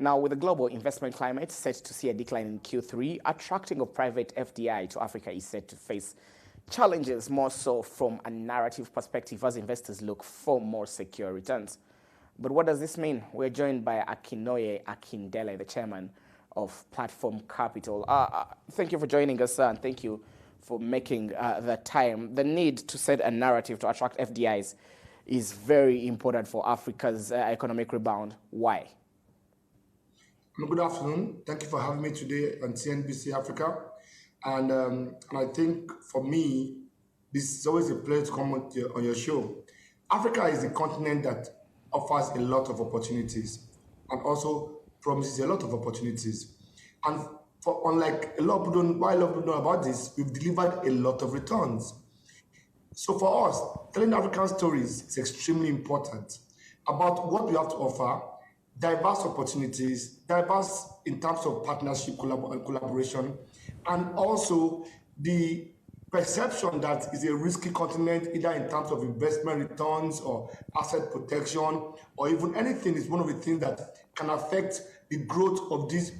Now, with the global investment climate set to see a decline in Q3, attracting of private FDI to Africa is set to face challenges more so from a narrative perspective as investors look for more secure returns. But what does this mean? We're joined by Akintoye Akindele, the chairman of Platform Capital. Thank you for joining us, sir, and thank you for making the time. The need to set a narrative to attract FDIs is very important for Africa's economic rebound. Why? Good afternoon. Thank you for having me today on CNBC Africa. And I think for me, this is always a pleasure to come on your show. Africa is a continent that offers a lot of opportunities and also promises a lot of opportunities. And unlike a lot of people don't, why a lot of people know about this, we've delivered a lot of returns. So for us, telling African stories is extremely important about what we have to offer, diverse opportunities, diverse in terms of partnership and collaboration, and also the perception that is a risky continent, either in terms of investment returns or asset protection, or even anything is one of the things that can affect the growth of this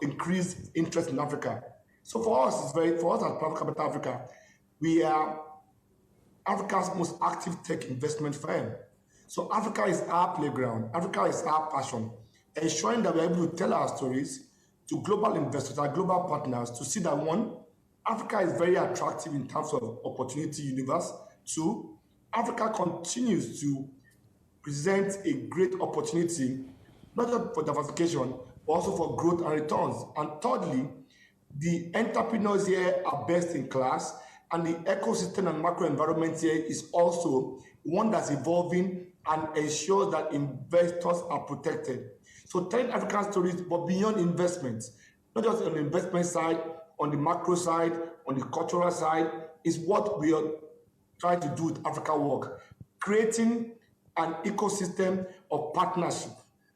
increased interest in Africa. So for us as Platform Capital Africa, we are Africa's most active tech investment firm. So Africa is our playground. Africa is our passion, ensuring that we're able to tell our stories to global investors, our global partners, to see that one, Africa is very attractive in terms of opportunity universe. Two, Africa continues to present a great opportunity, not just for diversification, but also for growth and returns. And thirdly, the entrepreneurs here are best in class, and the ecosystem and macro environment here is also one that's evolving and ensures that investors are protected. So telling African stories, but beyond investments, not just on the investment side, on the macro side, on the cultural side, is what we are trying to do with Africa Work, creating an ecosystem of partnership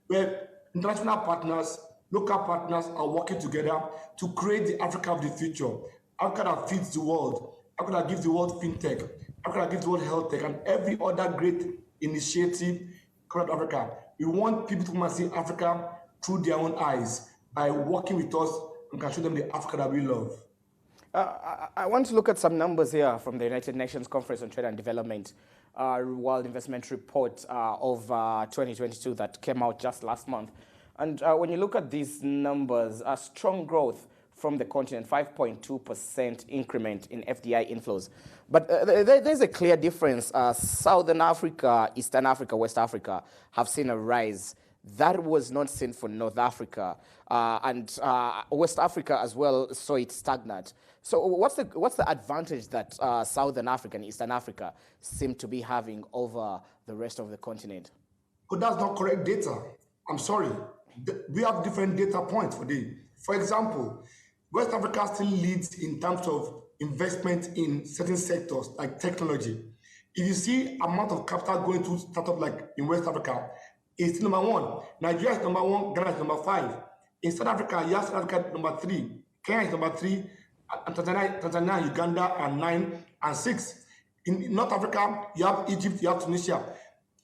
where international partners, local partners are working together to create the Africa of the future, Africa that feeds the world, Africa that gives the world fintech, Africa that gives the world health tech, and every other great initiative coming out of Africa. We want people to come and see Africa through their own eyes by working with us and can show them the Africa that we love. I want to look at some numbers here from the United Nations Conference on Trade and Development World Investment Report of 2022 that came out just last month. And when you look at these numbers, strong growth from the continent, 5.2% increment in FDI inflows. But there's a clear difference. Southern Africa, Eastern Africa, West Africa have seen a rise. That was not seen for North Africa. And West Africa as well saw it stagnant. So what's the advantage that Southern Africa and Eastern Africa seem to be having over the rest of the continent? But that's not correct data. I'm sorry. We have different data points for this. For example, West Africa still leads in terms of investment in certain sectors like technology. If you see amount of capital going to startup like in West Africa, it's number one. Nigeria is number one, Ghana is number 5. In South Africa, you have South Africa number 3, Kenya is number 3, and Tanzania, Uganda are 9 and 6. In North Africa, you have Egypt, you have Tunisia.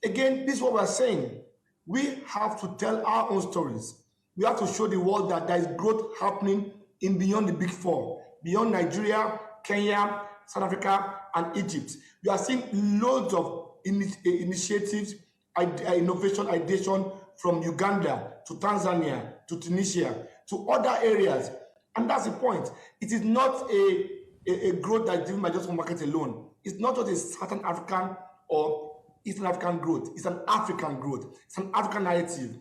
Again, this is what we're saying. We have to tell our own stories. We have to show the world that there is growth happening in beyond the big 4, beyond Nigeria, Kenya, South Africa, and Egypt. We are seeing loads of initiatives, innovation, ideation from Uganda to Tanzania to Tunisia to other areas. And that's the point. It is not a growth that is driven by just one market alone. It's not just a Southern African or Eastern African growth. It's an African growth. It's an African narrative.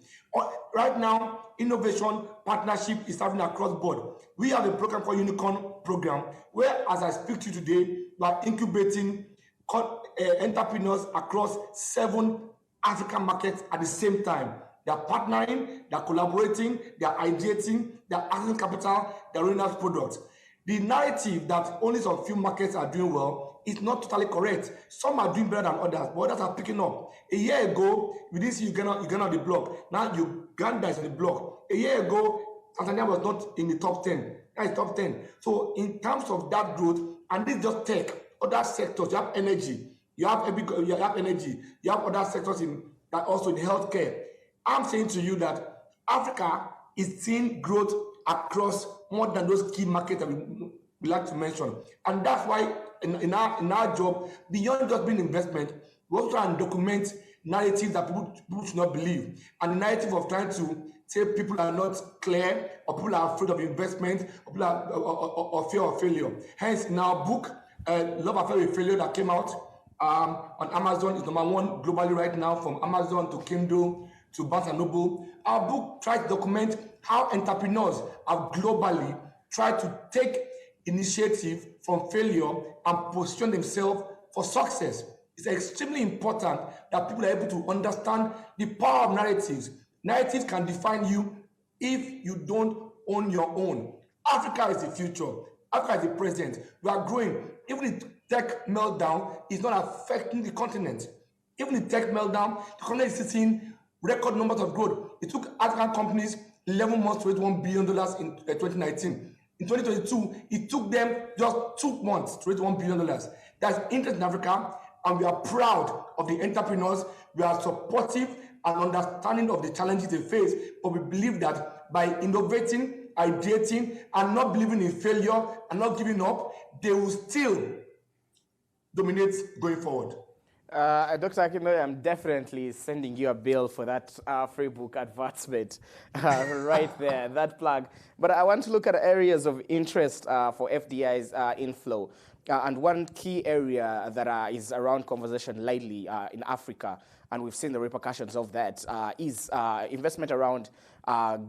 Right now, innovation partnership is happening across board. We have a program called Unicorn Program, where, as I speak to you today, we are incubating entrepreneurs across 7 African markets at the same time. They are partnering, they are collaborating, they are ideating, they are accessing capital, they are rolling out products. The narrative that only some few markets are doing well is not totally correct. Some are doing better than others, but others are picking up. A year ago, we didn't see Uganda on the block. Now Uganda is on the block. A year ago, Tanzania was not in the top 10. Now it's top 10. So in terms of that growth, and this is just tech, other sectors, you have energy, you have energy, you have other sectors that also in healthcare. I'm saying to you that Africa is seeing growth across more than those key markets that we like to mention. And that's why in our job, beyond just being investment, we also try and document narratives that people should not believe. And the narrative of trying to say people are not clear, or people are afraid of investment, or people are or fear of failure. Hence, in our book, Love Affair with Failure, that came out on Amazon, is #1 globally right now, from Amazon to Kindle to Barnes and Noble. Our book tries to document how entrepreneurs have globally tried to take initiative from failure and position themselves for success. It's extremely important that people are able to understand the power of narratives. Narratives can define you if you don't own your own. Africa is the future. Africa is the present. We are growing. Even the tech meltdown is not affecting the continent. Even the tech meltdown, the continent is seeing record numbers of growth. It took African companies 11 months to raise $1 billion in 2019. In 2022, it took them just 2 months to raise $1 billion. That's interest in Africa, and we are proud of the entrepreneurs. We are supportive and understanding of the challenges they face, but we believe that by innovating, ideating, and not believing in failure and not giving up, they will still dominate going forward. Dr. Akindele, I'm definitely sending you a bill for that free book advertisement right there, that plug. But I want to look at areas of interest for FDI's inflow. And one key area that is around conversation lately in Africa, and we've seen the repercussions of that, is investment around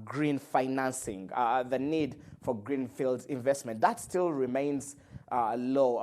green financing, the need for greenfield investment. That still remains low.